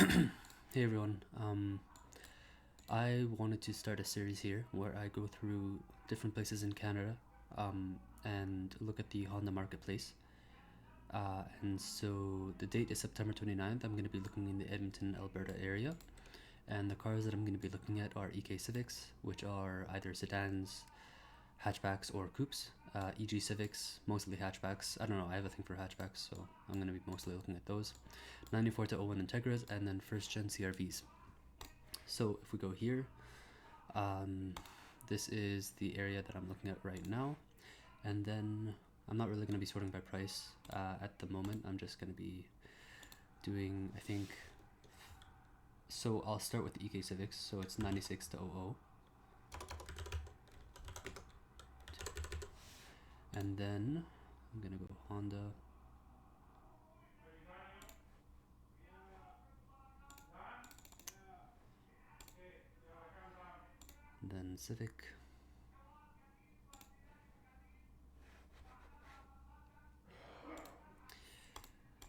Hey everyone, I wanted to start a series here where I go through different places in Canada and look at the Honda marketplace. And so the date is September 29th. I'm going to be looking in the Edmonton, Alberta area. And the cars that I'm going to be looking at are EK Civics, which are either sedans, hatchbacks, or coupes. EG Civics, mostly hatchbacks. I don't know, I have a thing for hatchbacks, so I'm going to be mostly looking at those. 94 to 01 Integras, and then first gen CRVs. So if we go here, this is the area that I'm looking at right now. And then I'm not really going to be sorting by price at the moment. I'm just going to be doing, I think, so I'll start with the EK Civics. So it's 96 to 00. And then I'm going to go Honda. And then Civic.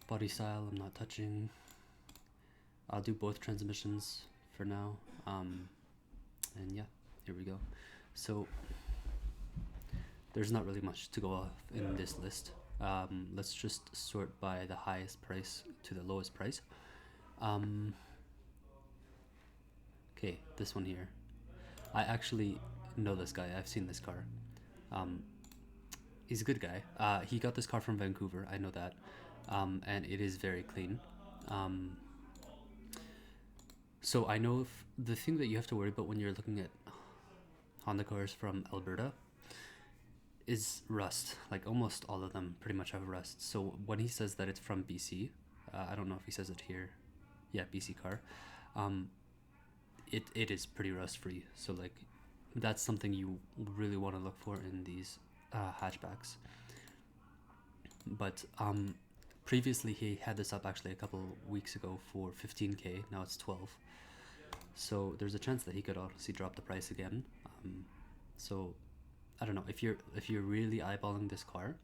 Body style, I'm not touching. I'll do both transmissions for now. And yeah, here we go. So there's not really much to go off in this list. Let's just sort by the highest price to the lowest price. Okay, this one here. I actually know this guy. I've seen this car. He's a good guy. He got this car from Vancouver. I know that. And it is very clean. So I know if the thing that you have to worry about when you're looking at Honda cars from Alberta is rust. Like almost all of them pretty much have rust. So when he says that it's from BC, I don't know if he says it here. Yeah, BC car. It is pretty rust free. So like that's something you really want to look for in these hatchbacks. But previously he had this up actually a couple weeks ago for 15K. Now it's 12. So there's a chance that he could obviously drop the price again. So I don't know, if you're really eyeballing this car,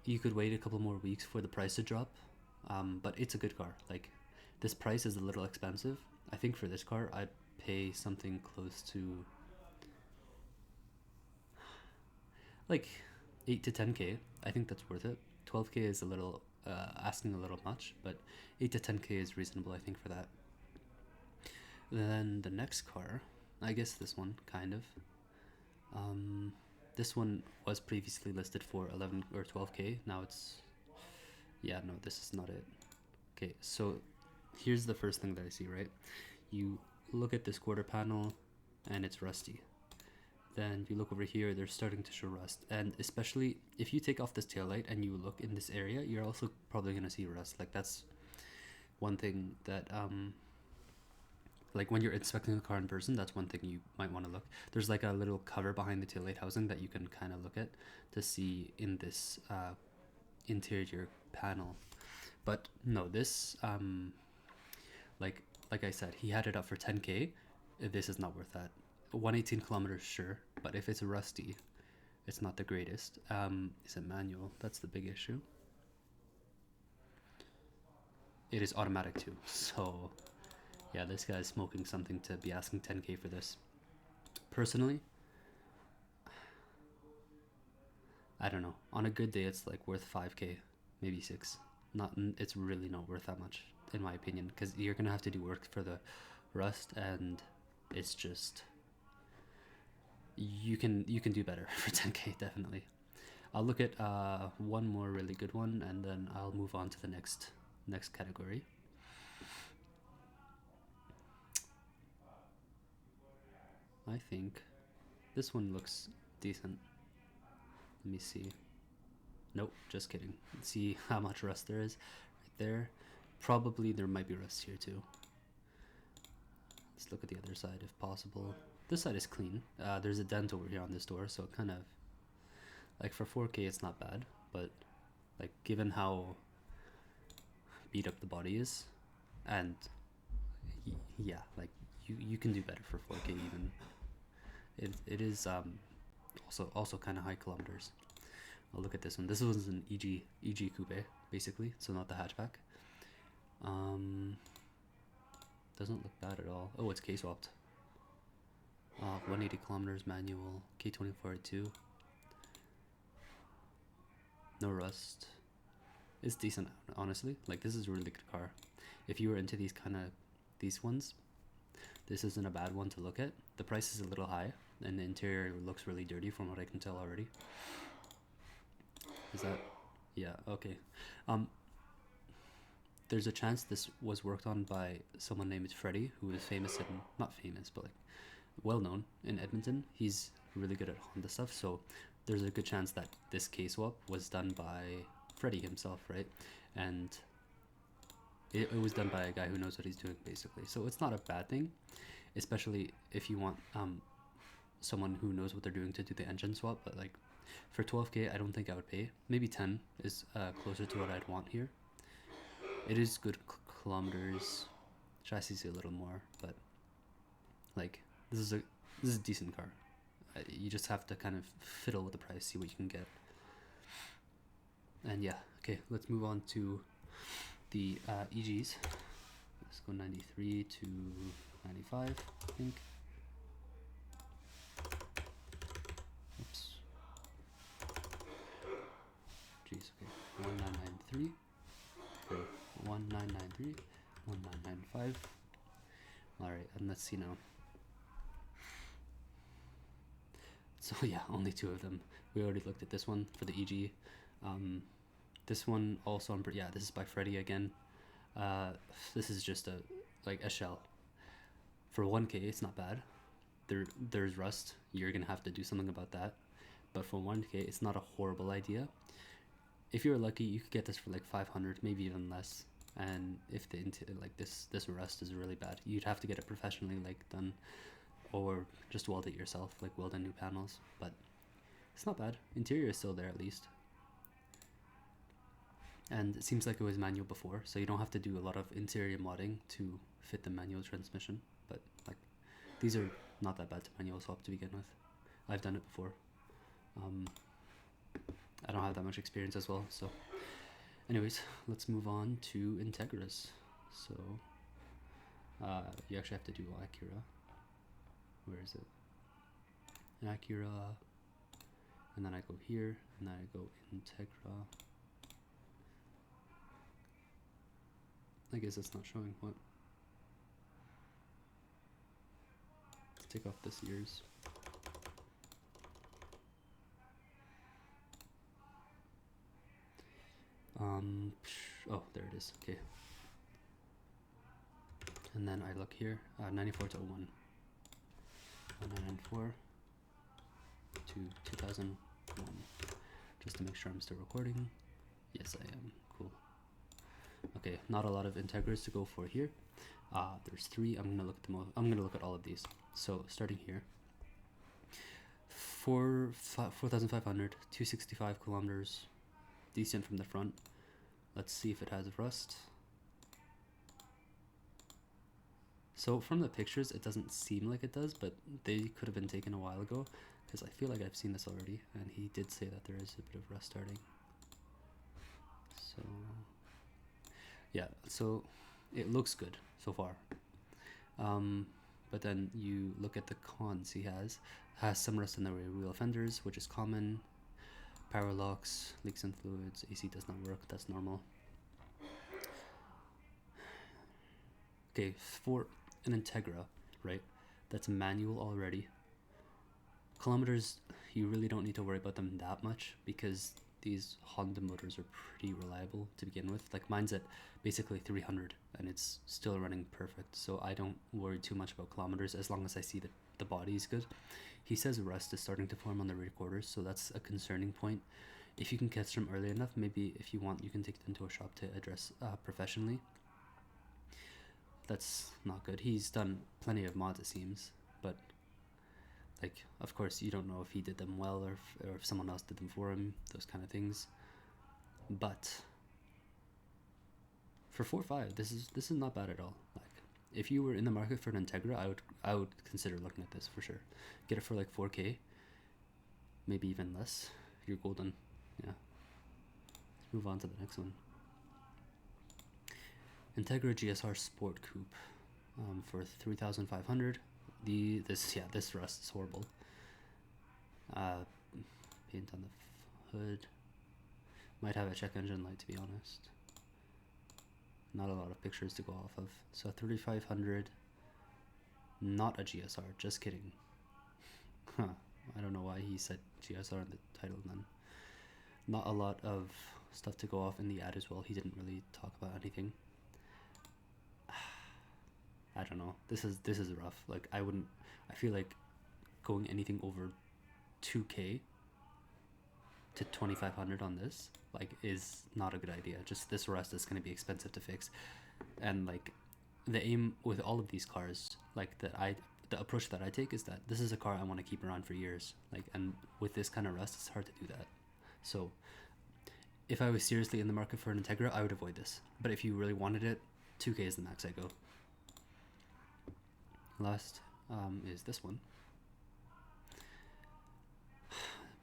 you could wait a couple more weeks for the price to drop. But it's a good car. Like this price is a little expensive. I think for this car I'd pay something close to like 8 to 10K. I think that's worth it. 12K is a little asking a little much, but 8 to 10K is reasonable, I think, for that. Then the next car, I guess this one, kind of. This one was previously listed for 11 or 12K. Now it's, yeah, no, this is not it. Okay, so here's the first thing that I see, right? You look at this quarter panel and it's rusty. Then you look over here, they're starting to show rust. And especially if you take off this taillight and you look in this area, you're also probably going to see rust. Like that's one thing that like when you're inspecting the car in person, that's one thing you might want to look. There's like a little cover behind the taillight housing that you can kind of look at to see in this interior panel. But no, this like I said, he had it up for 10K. This is not worth that. 118 kilometers, sure, but if it's rusty, it's not the greatest. Is it manual? That's the big issue. It is automatic too, so yeah, this guy's smoking something to be asking 10K for this. Personally, I don't know. On a good day, it's like worth 5K, maybe 6. Not, it's really not worth that much, in my opinion, because you're gonna have to do work for the rust, and it's just you can do better for 10K, definitely. I'll look at one more really good one, and then I'll move on to the next category. I think this one looks decent. Let me see. Nope, just kidding. Let's see how much rust there is right there. Probably there might be rust here too. Let's look at the other side if possible. This side is clean. There's a dent over here on this door, so it kind of, like for 4K it's not bad, but like given how beat up the body is, and yeah, like you can do better for 4K even. It is also kind of high kilometers. I'll look at this one. This one's an EG coupe basically, so not the hatchback. Doesn't look bad at all. Oh, it's K-swapped. 180 kilometers manual, K2402. No rust. It's decent, honestly. Like, this is a really good car. If you were into these ones, this isn't a bad one to look at. The price is a little high, and the interior looks really dirty from what I can tell already. Is that? Yeah, okay. There's a chance this was worked on by someone named Freddie, who is famous in, not famous, but like well known in Edmonton. He's really good at Honda stuff, so there's a good chance that this K-swap was done by Freddie himself, right? And it was done by a guy who knows what he's doing, basically. So it's not a bad thing, especially if you want someone who knows what they're doing to do the engine swap. But like for 12K, I don't think I would pay. Maybe 10 is closer to what I'd want here. It is good kilometers. Chassis is a little more, but like this is a decent car. You just have to kind of fiddle with the price, see what you can get. And yeah, okay, let's move on to the EGs. Let's go 93 to 95, I think. Oops. Jeez, okay. 1993. Okay, 1993, 1995. Alright, and let's see now. So yeah, only two of them. We already looked at this one for the EG. This one also, yeah, this is by Freddie again. This is just a shell. For 1K, it's not bad. There's rust. You're gonna have to do something about that. But for 1K, it's not a horrible idea. If you're lucky, you could get this for like 500, maybe even less. And if this rust is really bad, you'd have to get it professionally done, or just weld it yourself, like weld in new panels. But it's not bad. Interior is still there at least. And it seems like it was manual before, so you don't have to do a lot of interior modding to fit the manual transmission. But like, these are not that bad to manual swap to begin with. I've done it before. I don't have that much experience as well, so anyways, let's move on to Integras. So you actually have to do Acura. Where is it? Acura, and then I go here, and then I go Integra. I guess it's not showing. What? Let's take off this ears. Oh, there it is. Okay. And then I look here, 94 to 01. 1994 to 2001. Just to make sure I'm still recording. Yes, I am. Cool. Okay, not a lot of Integras to go for here. There's three. I'm gonna look at all of these. So starting here, 4,500, 265 kilometers, decent from the front. Let's see if it has rust. So from the pictures, it doesn't seem like it does, but they could have been taken a while ago, because I feel like I've seen this already, and he did say that there is a bit of rust starting. So yeah, so it looks good so far. But then you look at the cons. He has some rust in the rear wheel fenders, which is common. Power locks, leaks in fluids, AC does not work, that's normal. Okay, for an Integra, right, that's manual already. Kilometers, you really don't need to worry about them that much, because these Honda motors are pretty reliable to begin with. Like mine's at basically 300 and it's still running perfect, so I don't worry too much about kilometers as long as I see that the body is good. He says rust is starting to form on the rear quarters, so that's a concerning point. If you can catch them early enough, maybe if you want, you can take it into a shop to address professionally. That's not good. He's done plenty of mods, it seems, but like, of course, you don't know if he did them well or if someone else did them for him, those kind of things. But for 4.5, this is not bad at all. Like, if you were in the market for an Integra, I would consider looking at this for sure. Get it for like 4K, maybe even less. You're golden. Yeah. Let's move on to the next one. Integra GSR Sport Coupe for 3,500. This rust is horrible. Paint on the hood. Might have a check engine light, to be honest. Not a lot of pictures to go off of. So 3,500. Not a GSR. Just kidding. Huh. I don't know why he said GSR in the title then. Not a lot of stuff to go off in the ad as well. He didn't really talk about anything. I don't know. This is rough. Like I feel like going anything over 2K to 2,500 on this like is not a good idea. Just this rust is going to be expensive to fix, and like the aim with all of these cars, like the approach that I take is that this is a car I want to keep around for years. Like, and with this kind of rust, it's hard to do that. So if I was seriously in the market for an Integra, I would avoid this. But if you really wanted it, 2K is the max I go. Last is this one.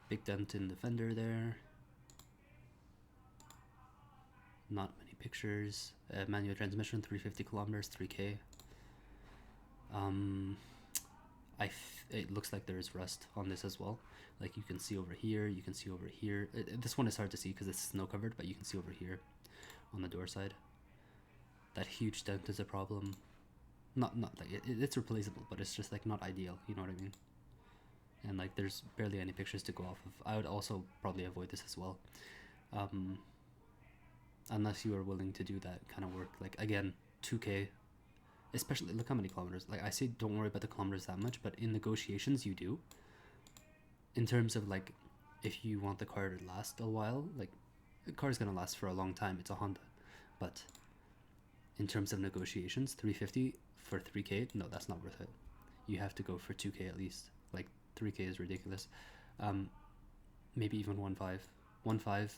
Big dent in the fender there. Not many pictures. Manual transmission, 350 kilometers, 3K. It looks like there is rust on this as well. Like you can see over here, you can see over here. This one is hard to see because it's snow covered, but you can see over here on the door side. That huge dent is a problem. Not like it's replaceable, but it's just like not ideal. You know what I mean? And like there's barely any pictures to go off of. I would also probably avoid this as well, unless you are willing to do that kind of work. Like again, 2K, especially look how many kilometers. Like I say, don't worry about the kilometers that much, but in negotiations you do. In terms of like, if you want the car to last a while, like the car is gonna last for a long time. It's a Honda, but in terms of negotiations, 350 for 3K, no, that's not worth it. You have to go for 2K at least. Like 3K is ridiculous. Maybe even 1.5,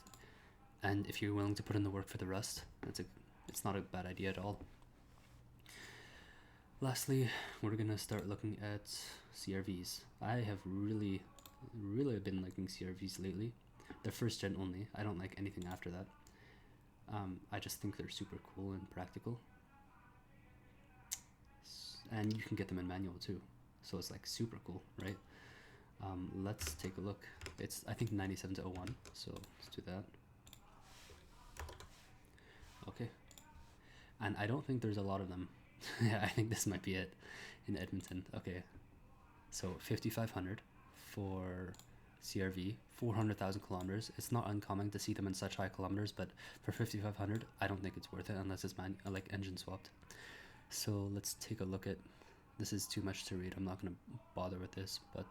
and if you're willing to put in the work for the rest, it's not a bad idea at all. Lastly, we're gonna start looking at CRVs. I have really been liking CRVs lately. They're first gen only. I don't like anything after that. I just think they're super cool and practical, and you can get them in manual too, so it's like super cool, right? Let's take a look. It's I think 97 to 01, so let's do that. Okay, and I don't think there's a lot of them. Yeah, I think this might be it in Edmonton. Okay, so 5,500 for CRV, 400,000 kilometers. It's not uncommon to see them in such high kilometers, but for 5,500, I don't think it's worth it unless it's like engine swapped. So let's take a look at. This is too much to read. I'm not gonna bother with this, but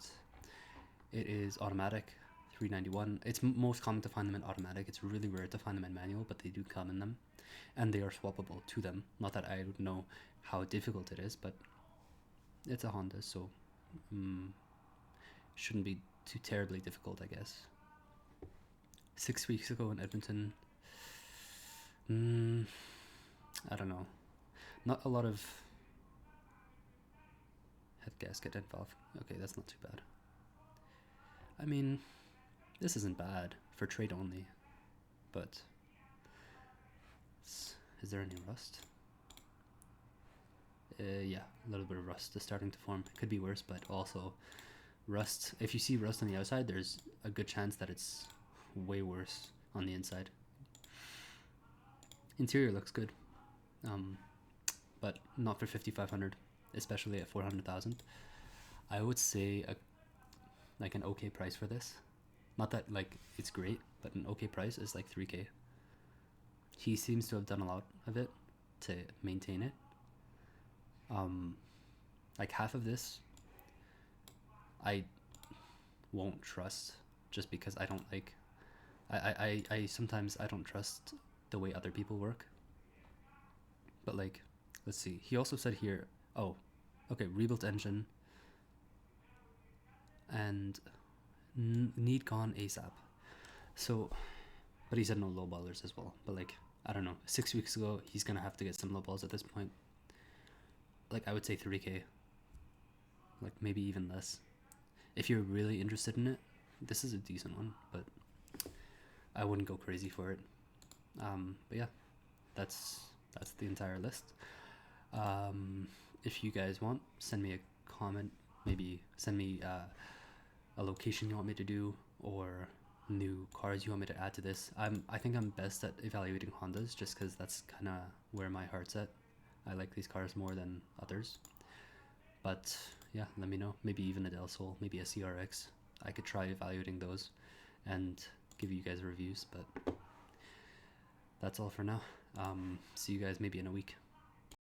it is automatic, 391. It's most common to find them in automatic. It's really rare to find them in manual, but they do come in them, and they are swappable to them. Not that I would know how difficult it is, but it's a Honda, so shouldn't be too terribly difficult, I guess. 6 weeks ago in Edmonton, I don't know. Not a lot of head gasket involved. Okay, that's not too bad. I mean, this isn't bad for trade only, but is there any rust? Yeah, a little bit of rust is starting to form. It could be worse, but also rust. If you see rust on the outside, there's a good chance that it's way worse on the inside. Interior looks good, but not for 5,500, especially at 400,000. I would say an okay price for this. Not that like it's great, but an okay price is like 3K. He seems to have done a lot of it to maintain it. Like half of this I won't trust, just because I don't like I sometimes I don't trust the way other people work. But like, let's see, he also said here, oh okay, rebuilt engine and need gone ASAP. So, but he said no lowballers as well. But like, I don't know, 6 weeks ago, he's gonna have to get some lowballs at this point. Like I would say 3K, like maybe even less. If you're really interested in it, this is a decent one, but I wouldn't go crazy for it. But yeah, that's that's the entire list. Um, if you guys want, send me a comment. Maybe send me a location you want me to do, or new cars you want me to add to this. I think I'm best at evaluating Hondas just because that's kind of where my heart's at. I like these cars more than others. But yeah, let me know. Maybe even a Del Sol, maybe a CRX. I could try evaluating those and give you guys reviews. But that's all for now. See you guys maybe in a week.